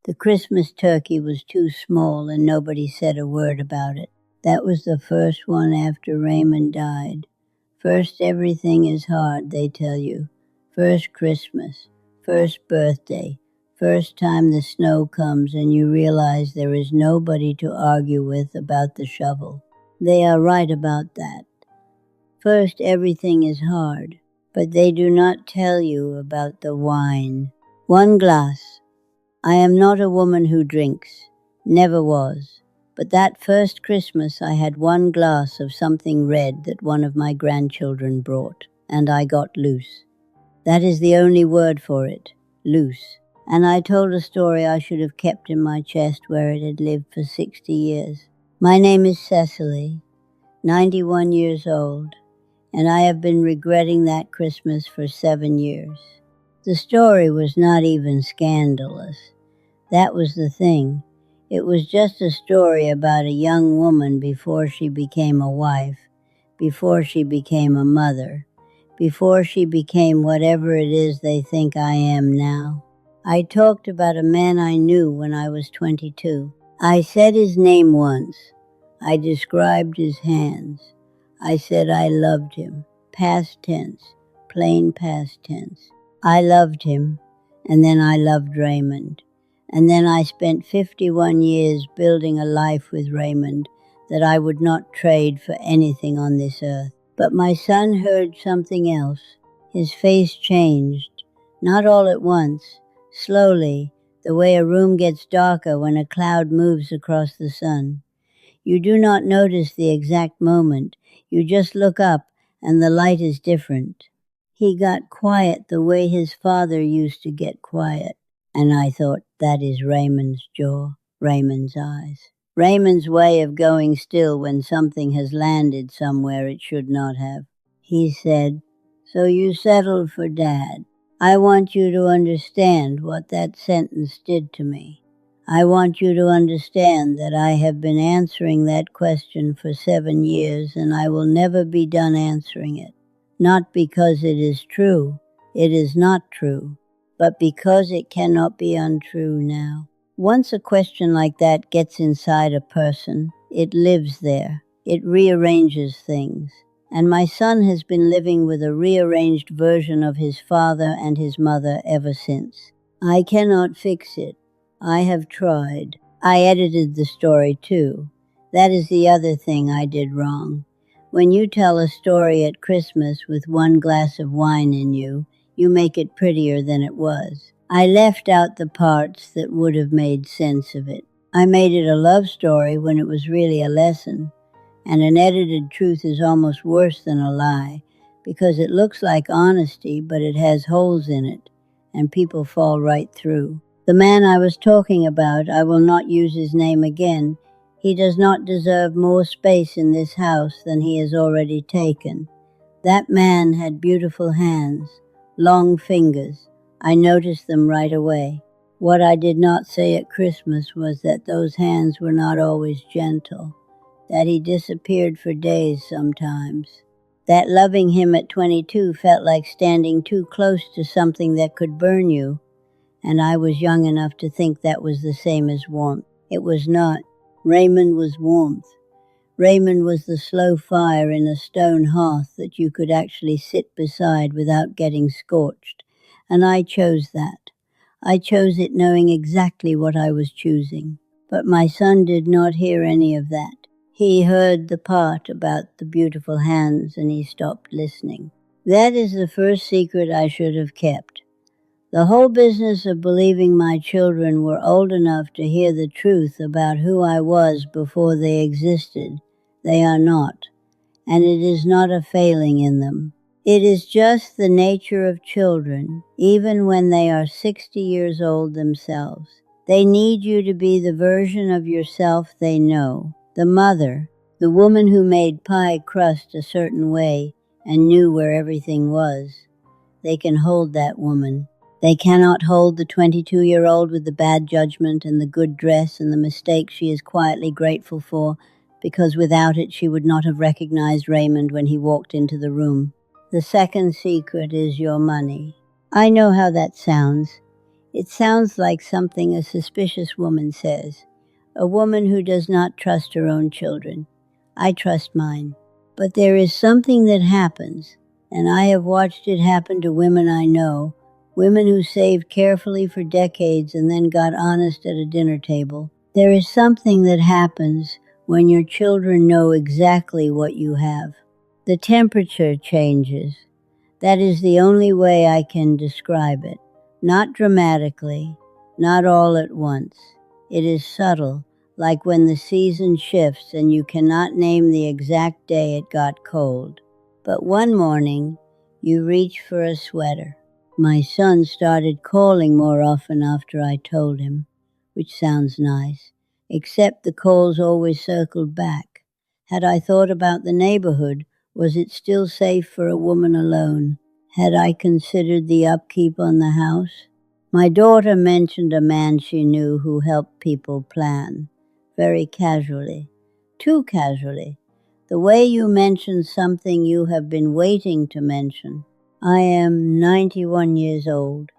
The Christmas turkey was too small and nobody said a word about it. That was the first one after Raymond died. First everything is hard, they tell you. First Christmas, first birthday, first time the snow comes and you realize there is nobody to argue with about the shovel. They are right about that. First everything is hard, but they do not tell you about the wine. One glass. I am not a woman who drinks, never was. But that first Christmas I had one glass of something red that one of my grandchildren brought, and I got loose. That is the only word for it, loose. And I told a story I should have kept in my chest where it had lived for 60 years. My name is Cecily, 91 years old, and I have been regretting that Christmas for 7 years. The story was not even scandalous. That was the thing. It was just a story about a young woman before she became a wife, before she became a mother, before she became whatever it is they think I am now. I talked about a man I knew when I was 22. I said his name once. I described his hands. I said I loved him. Past tense, plain past tense. I loved him, and then I loved Raymond. And then I spent 51 years building a life with Raymond that I would not trade for anything on this earth. But my son heard something else. His face changed, not all at once, slowly, the way a room gets darker when a cloud moves across the sun. You do not notice the exact moment. You just look up and the light is different. He got quiet the way his father used to get quiet. And I thought, that is Raymond's jaw, Raymond's eyes. Raymond's way of going still when something has landed somewhere it should not have. He said, "So you settled for Dad. I want you to understand what that sentence did to me. I want you to understand that I have been answering that question for 7 years and I will never be done answering it. Not because it is true. It is not true. But because it cannot be untrue now." Once a question like that gets inside a person, it lives there. It rearranges things. And my son has been living with a rearranged version of his father and his mother ever since. I cannot fix it. I have tried. I edited the story too. That is the other thing I did wrong. When you tell a story at Christmas with one glass of wine in you, you make it prettier than it was. I left out the parts that would have made sense of it. I made it a love story when it was really a lesson. And an edited truth is almost worse than a lie, because it looks like honesty, but it has holes in it, and people fall right through. The man I was talking about, I will not use his name again. He does not deserve more space in this house than he has already taken. That man had beautiful hands. Long fingers. I noticed them right away. What I did not say at Christmas was that those hands were not always gentle, that he disappeared for days sometimes, that loving him at 22 felt like standing too close to something that could burn you, and I was young enough to think that was the same as warmth. It was not. Raymond was warmth. Raymond was the slow fire in a stone hearth that you could actually sit beside without getting scorched, and I chose that. I chose it knowing exactly what I was choosing. But my son did not hear any of that. He heard the part about the beautiful hands and he stopped listening. That is the first secret I should have kept. The whole business of believing my children were old enough to hear the truth about who I was before they existed. They are not, and it is not a failing in them. It is just the nature of children, even when they are 60 years old themselves. They need you to be the version of yourself they know. The mother, the woman who made pie crust a certain way and knew where everything was. They can hold that woman. They cannot hold the 22-year-old with the bad judgment and the good dress and the mistakes she is quietly grateful for, because without it she would not have recognized Raymond when he walked into the room. The second secret is your money. I know how that sounds. It sounds like something a suspicious woman says. A woman who does not trust her own children. I trust mine. But there is something that happens, and I have watched it happen to women I know, women who saved carefully for decades and then got honest at a dinner table. There is something that happens when your children know exactly what you have. The temperature changes. That is the only way I can describe it. Not dramatically, not all at once. It is subtle, like when the season shifts and you cannot name the exact day it got cold. But one morning, you reach for a sweater. My son started calling more often after I told him, which sounds nice, except the calls always circled back. Had I thought about the neighborhood, was it still safe for a woman alone? Had I considered the upkeep on the house? My daughter mentioned a man she knew who helped people plan, very casually, too casually, the way you mention something you have been waiting to mention. I am 91 years old.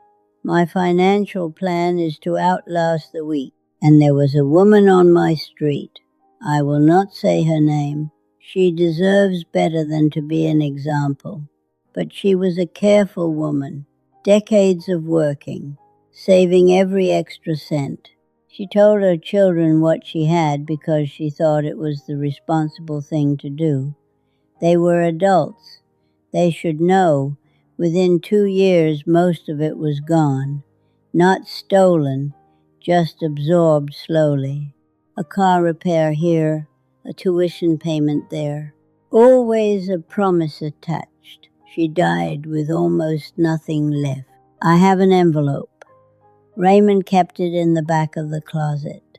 My financial plan is to outlast the week, and there was a woman on my street. I will not say her name. She deserves better than to be an example. But she was a careful woman, decades of working, saving every extra cent. She told her children what she had because she thought it was the responsible thing to do. They were adults. They should know. Within 2 years, most of it was gone. Not stolen, just absorbed slowly. A car repair here, a tuition payment there. Always a promise attached. She died with almost nothing left. I have an envelope. Raymond kept it in the back of the closet.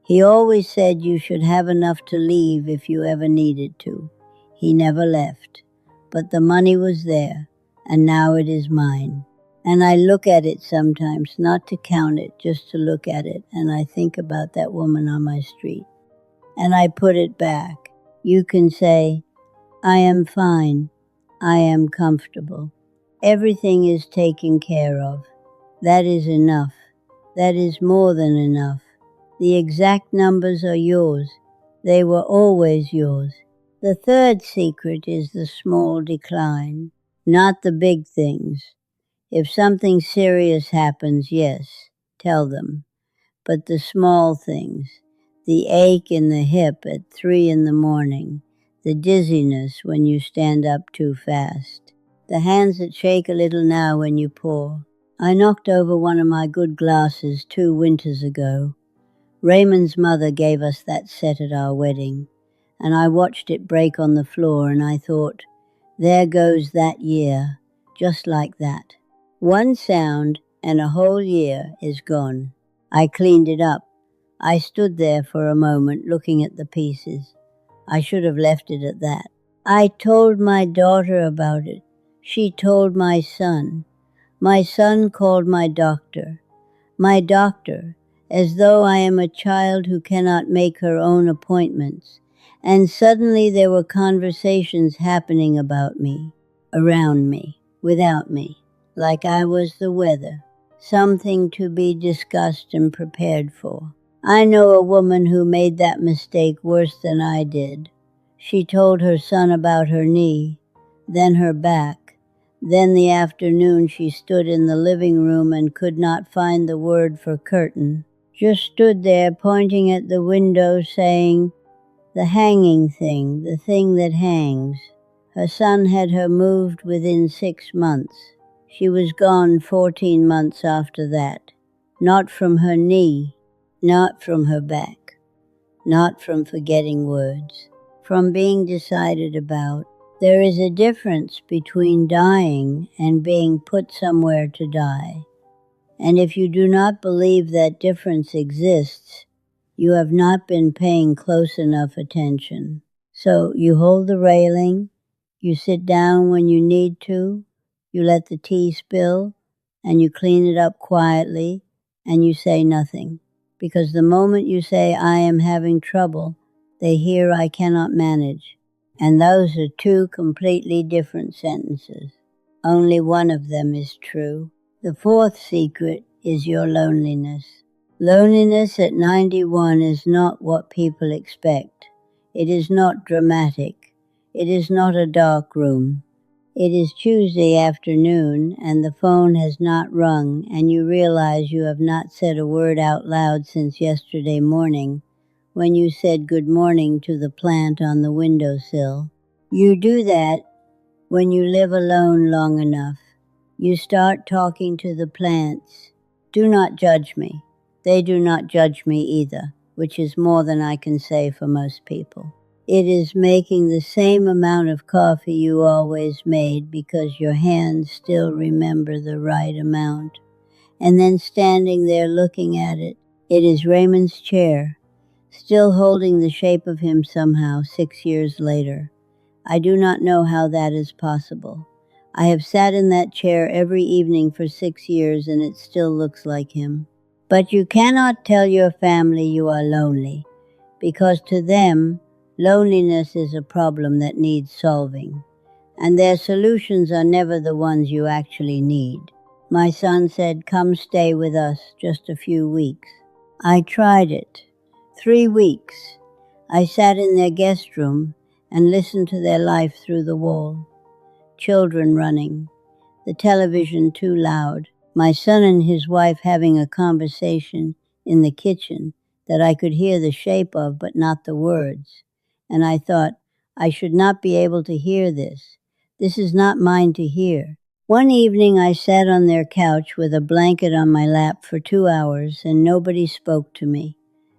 He always said you should have enough to leave if you ever needed to. He never left. But the money was there, and now it is mine. And I look at it sometimes, not to count it, just to look at it, and I think about that woman on my street. And I put it back. You can say, I am fine. I am comfortable. Everything is taken care of. That is enough. That is more than enough. The exact numbers are yours. They were always yours. The third secret is the small decline, not the big things. If something serious happens, yes, tell them. But the small things, the ache in the hip at 3 a.m, the dizziness when you stand up too fast, the hands that shake a little now when you pour. I knocked over one of my good glasses 2 winters ago. Raymond's mother gave us that set at our wedding, and I watched it break on the floor and I thought, there goes that year, just like that. One sound and a whole year is gone. I cleaned it up. I stood there for a moment looking at the pieces. I should have left it at that. I told my daughter about it. She told my son. My son called my doctor. My doctor, as though I am a child who cannot make her own appointments. And suddenly there were conversations happening about me, around me, without me, like I was the weather, something to be discussed and prepared for. I know a woman who made that mistake worse than I did. She told her son about her knee, then her back. Then the afternoon she stood in the living room and could not find the word for curtain. Just stood there pointing at the window saying, the hanging thing, the thing that hangs. Her son had her moved within 6 months. She was gone 14 months after that. Not from her knee, not from her back, not from forgetting words, from being decided about. There is a difference between dying and being put somewhere to die. And if you do not believe that difference exists, you have not been paying close enough attention. So you hold the railing, you sit down when you need to, you let the tea spill, and you clean it up quietly, and you say nothing. Because the moment you say, I am having trouble, they hear I cannot manage. And those are 2 completely different sentences. Only one of them is true. The fourth secret is your loneliness. Loneliness at 91 is not what people expect. It is not dramatic. It is not a dark room. It is Tuesday afternoon and the phone has not rung and you realize you have not said a word out loud since yesterday morning when you said good morning to the plant on the windowsill. You do that when you live alone long enough. You start talking to the plants. Do not judge me. They do not judge me either, which is more than I can say for most people. It is making the same amount of coffee you always made because your hands still remember the right amount. And then standing there looking at it, it is Raymond's chair, still holding the shape of him somehow 6 years later. I do not know how that is possible. I have sat in that chair every evening for 6 years and it still looks like him. But you cannot tell your family you are lonely, because to them, loneliness is a problem that needs solving, and their solutions are never the ones you actually need. My son said, "Come stay with us just a few weeks." I tried it. 3 weeks. I sat in their guest room and listened to their life through the wall. Children running, the television too loud, my son and his wife having a conversation in the kitchen that I could hear the shape of but not the words. And I thought, I should not be able to hear this. This is not mine to hear. One evening I sat on their couch with a blanket on my lap for 2 hours and nobody spoke to me.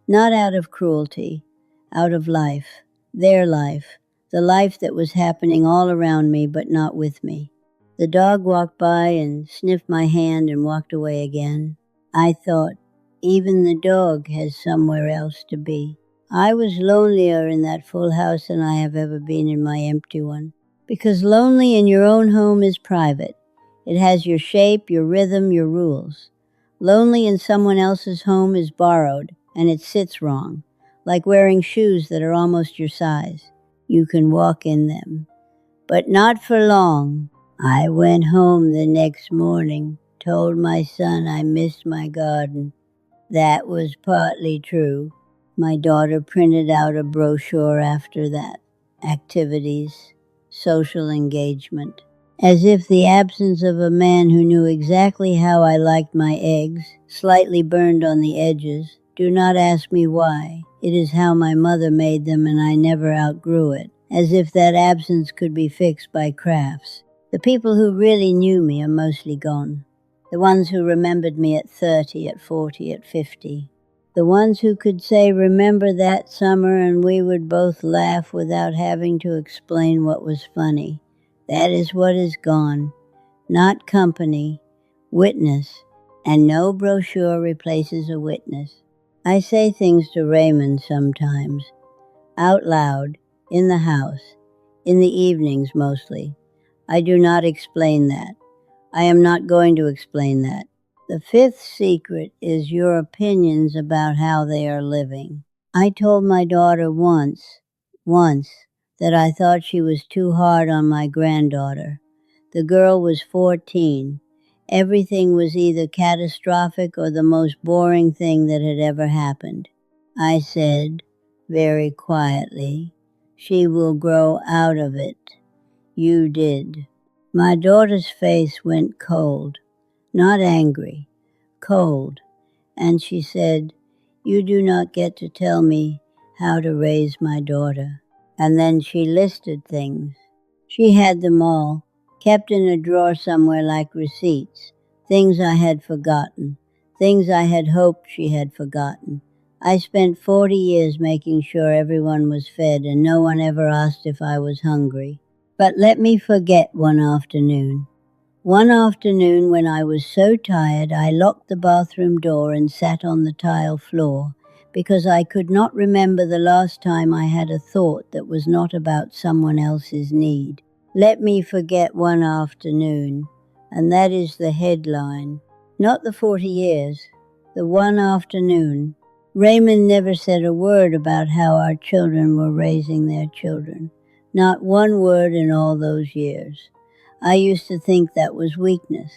Not out of cruelty, out of life, their life, the life that was happening all around me but not with me. The dog walked by and sniffed my hand and walked away again. I thought, even the dog has somewhere else to be. I was lonelier in that full house than I have ever been in my empty one. Because lonely in your own home is private. It has your shape, your rhythm, your rules. Lonely in someone else's home is borrowed, and it sits wrong, like wearing shoes that are almost your size. You can walk in them, but not for long. I went home the next morning, told my son I missed my garden. That was partly true. My daughter printed out a brochure after that. Activities, social engagement. As if the absence of a man who knew exactly how I liked my eggs, slightly burned on the edges. Do not ask me why. It is how my mother made them and I never outgrew it. As if that absence could be fixed by crafts. The people who really knew me are mostly gone. The ones who remembered me at 30, at 40, at 50. The ones who could say, remember that summer, and we would both laugh without having to explain what was funny. That is what is gone. Not company, witness, and no brochure replaces a witness. I say things to Raymond sometimes, out loud, in the house, in the evenings mostly. I do not explain that. I am not going to explain that. The fifth secret is your opinions about how they are living. I told my daughter once, that I thought she was too hard on my granddaughter. The girl was 14. Everything was either catastrophic or the most boring thing that had ever happened. I said, very quietly, she will grow out of it. You did. My daughter's face went cold. Not angry, cold, and she said, you do not get to tell me how to raise my daughter. And then she listed things. She had them all, kept in a drawer somewhere like receipts, things I had forgotten, things I had hoped she had forgotten. I spent 40 years making sure everyone was fed and no one ever asked if I was hungry. But let me forget one afternoon. One afternoon when I was so tired, I locked the bathroom door and sat on the tile floor because I could not remember the last time I had a thought that was not about someone else's need. Let me forget one afternoon, and that is the headline. Not the 40 years, the one afternoon. Raymond never said a word about how our children were raising their children. Not one word in all those years. I used to think that was weakness.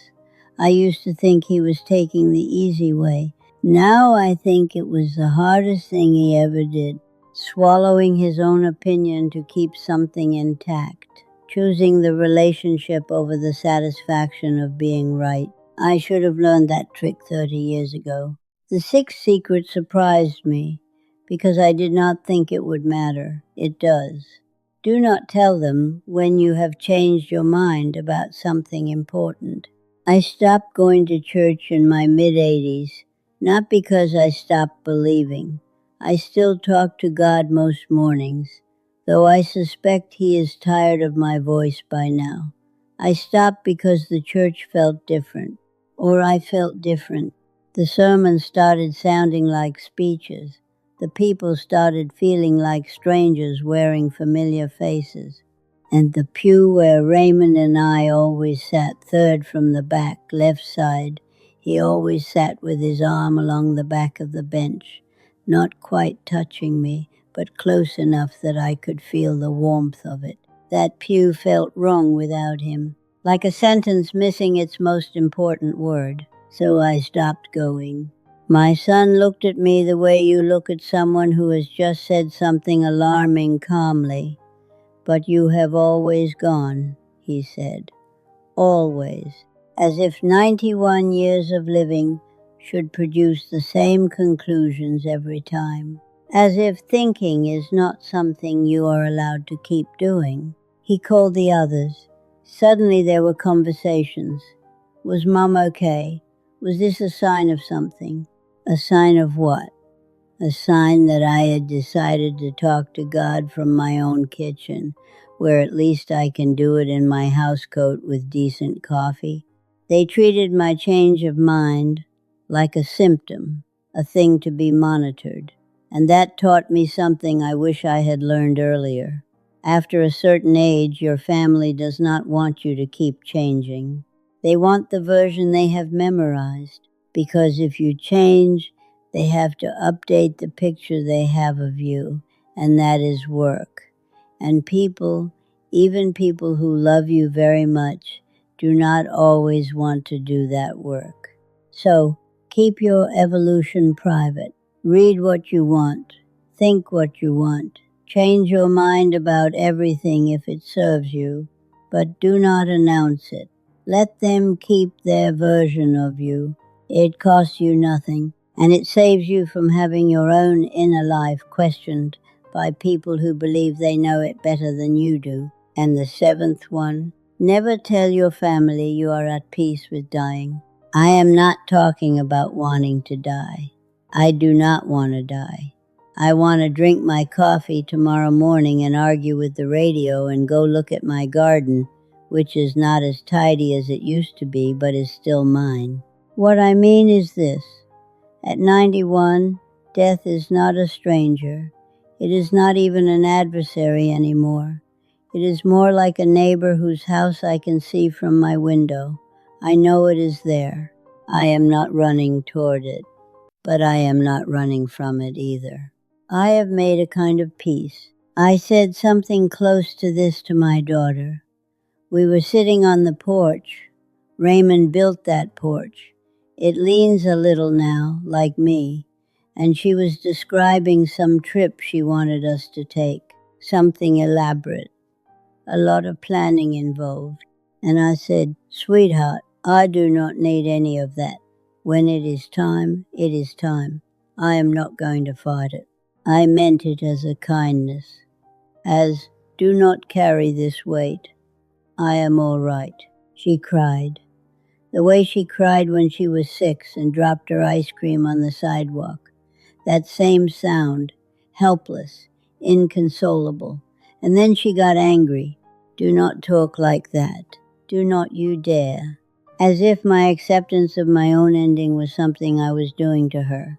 I used to think he was taking the easy way. Now I think it was the hardest thing he ever did, swallowing his own opinion to keep something intact, choosing the relationship over the satisfaction of being right. I should have learned that trick 30 years ago. The sixth secret surprised me because I did not think it would matter. It does. Do not tell them when you have changed your mind about something important. I stopped going to church in my mid-80s, not because I stopped believing. I still talk to God most mornings, though I suspect he is tired of my voice by now. I stopped because the church felt different, or I felt different. The sermons started sounding like speeches. The people started feeling like strangers wearing familiar faces. And the pew where Raymond and I always sat, third from the back, left side, he always sat with his arm along the back of the bench, not quite touching me, but close enough that I could feel the warmth of it. That pew felt wrong without him, like a sentence missing its most important word. So I stopped going. My son looked at me the way you look at someone who has just said something alarming calmly. But you have always gone, he said. Always. As if 91 years of living should produce the same conclusions every time. As if thinking is not something you are allowed to keep doing. He called the others. Suddenly there were conversations. Was Mom okay? Was this a sign of something? A sign of what? A sign that I had decided to talk to God from my own kitchen, where at least I can do it in my housecoat with decent coffee. They treated my change of mind like a symptom, a thing to be monitored. And that taught me something I wish I had learned earlier. After a certain age, your family does not want you to keep changing. They want the version they have memorized, because if you change, they have to update the picture they have of you, and that is work. And people, even people who love you very much, do not always want to do that work. So, keep your evolution private. Read what you want. Think what you want. Change your mind about everything if it serves you, but do not announce it. Let them keep their version of you. It costs you nothing, and it saves you from having your own inner life questioned by people who believe they know it better than you do. And the seventh one, never tell your family you are at peace with dying. I am not talking about wanting to die. I do not want to die. I want to drink my coffee tomorrow morning and argue with the radio and go look at my garden, which is not as tidy as it used to be, but is still mine. What I mean is this. At 91, death is not a stranger. It is not even an adversary anymore. It is more like a neighbor whose house I can see from my window. I know it is there. I am not running toward it, but I am not running from it either. I have made a kind of peace. I said something close to this to my daughter. We were sitting on the porch. Raymond built that porch. It leans a little now, like me, and she was describing some trip she wanted us to take, something elaborate, a lot of planning involved. And I said, "Sweetheart, I do not need any of that. When it is time, it is time. I am not going to fight it." I meant it as a kindness, as, "Do not carry this weight. I am all right." She cried. The way she cried when she was 6 and dropped her ice cream on the sidewalk. That same sound, helpless, inconsolable. And then she got angry. "Do not talk like that. Do not you dare." As if my acceptance of my own ending was something I was doing to her.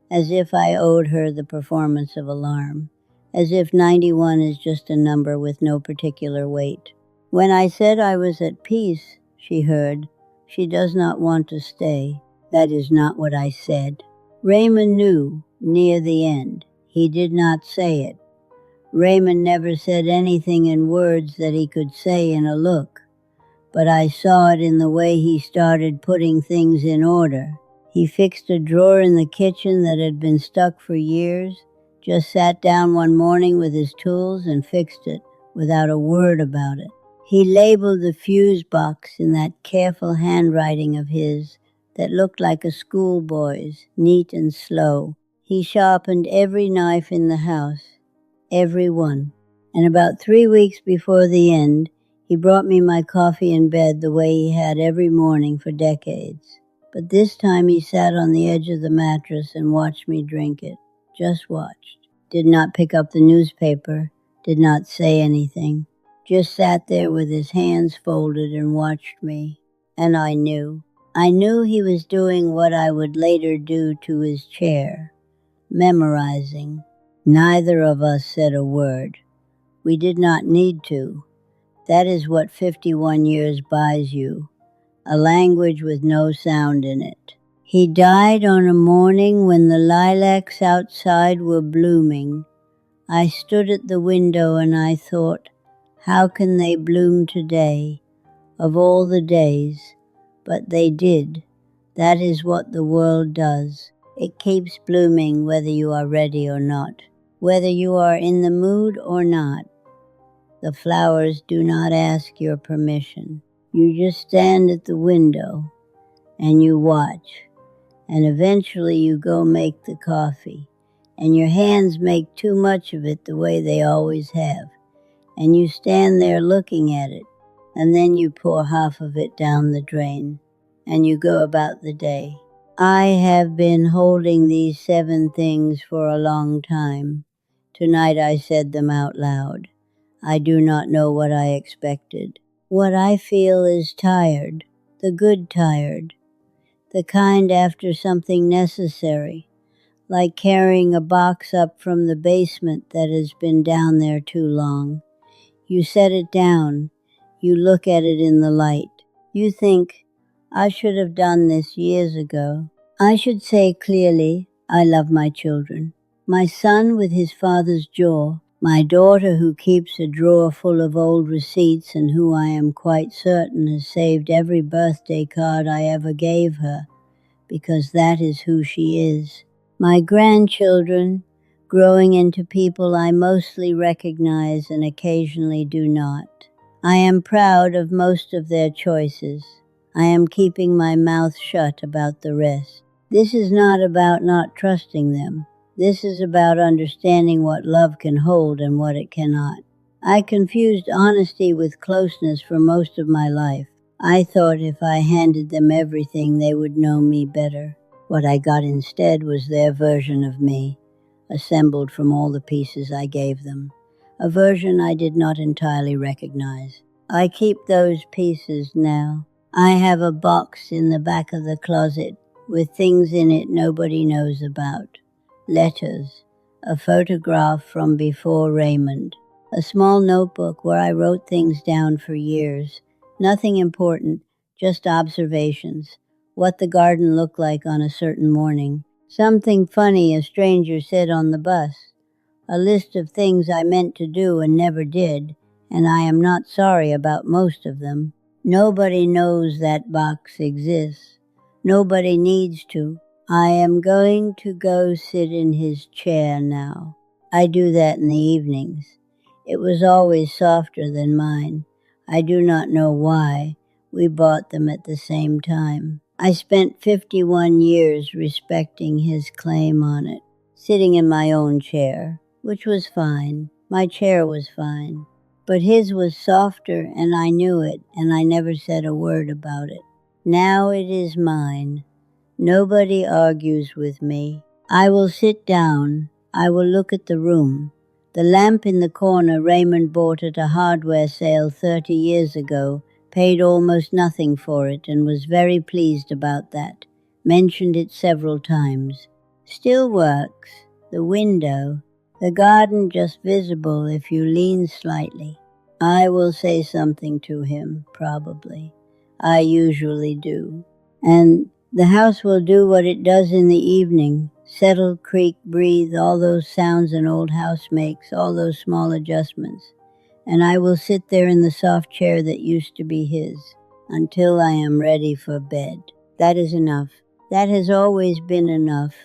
As if I owed her the performance of alarm. As if 91 is just a number with no particular weight. When I said I was at peace, she heard, "She does not want to stay." That is not what I said. Raymond knew, near the end. He did not say it. Raymond never said anything in words that he could say in a look. but I saw it in the way he started putting things in order. He fixed a drawer in the kitchen that had been stuck for years, just sat down one morning with his tools and fixed it without a word about it. He labeled the fuse box in that careful handwriting of his that looked like a schoolboy's, neat and slow. He sharpened every knife in the house, every one. And about 3 weeks before the end, he brought me my coffee in bed the way he had every morning for decades. But this time he sat on the edge of the mattress and watched me drink it. Just watched. Did not pick up the newspaper, did not say anything. Just sat there with his hands folded and watched me. And I knew. I knew he was doing what I would later do to his chair. Memorizing. Neither of us said a word. We did not need to. That is what 51 years buys you. A language with no sound in it. He died on a morning when the lilacs outside were blooming. I stood at the window and I thought, how can they bloom today, of all the days? But they did. That is what the world does. It keeps blooming whether you are ready or not, whether you are in the mood or not. The flowers do not ask your permission. You just stand at the window and you watch, and eventually you go make the coffee, and your hands make too much of it the way they always have, and you stand there looking at it, and then you pour half of it down the drain, and you go about the day. I have been holding these 7 things for a long time. Tonight I said them out loud. I do not know what I expected. What I feel is tired, the good tired, the kind after something necessary, like carrying a box up from the basement that has been down there too long. You set it down, you look at it in the light. You think, I should have done this years ago. I should say clearly, I love my children. My son with his father's jaw, my daughter who keeps a drawer full of old receipts and who I am quite certain has saved every birthday card I ever gave her, because that is who she is. My grandchildren, growing into people I mostly recognize and occasionally do not. I am proud of most of their choices. I am keeping my mouth shut about the rest. This is not about not trusting them. This is about understanding what love can hold and what it cannot. I confused honesty with closeness for most of my life. I thought if I handed them everything, they would know me better. What I got instead was their version of me, assembled from all the pieces I gave them, a version I did not entirely recognize. I keep those pieces now. I have a box in the back of the closet with things in it nobody knows about. Letters, a photograph from before Raymond, a small notebook where I wrote things down for years. Nothing important, just observations. What the garden looked like on a certain morning. Something funny a stranger said on the bus. A list of things I meant to do and never did, and I am not sorry about most of them. Nobody knows that box exists. Nobody needs to. I am going to go sit in his chair now. I do that in the evenings. It was always softer than mine. I do not know why. We bought them at the same time. I spent 51 years respecting his claim on it, sitting in my own chair, which was fine. My chair was fine. But his was softer, and I knew it, and I never said a word about it. Now it is mine. Nobody argues with me. I will sit down. I will look at the room. The lamp in the corner Raymond bought at a hardware sale 30 years ago, paid almost nothing for it and was very pleased about that. Mentioned it several times. Still works. The window. The garden just visible if you lean slightly. I will say something to him, probably. I usually do. And the house will do what it does in the evening. Settle, creak, breathe, all those sounds an old house makes, all those small adjustments. And I will sit there in the soft chair that used to be his. until I am ready for bed. That is enough. That has always been enough.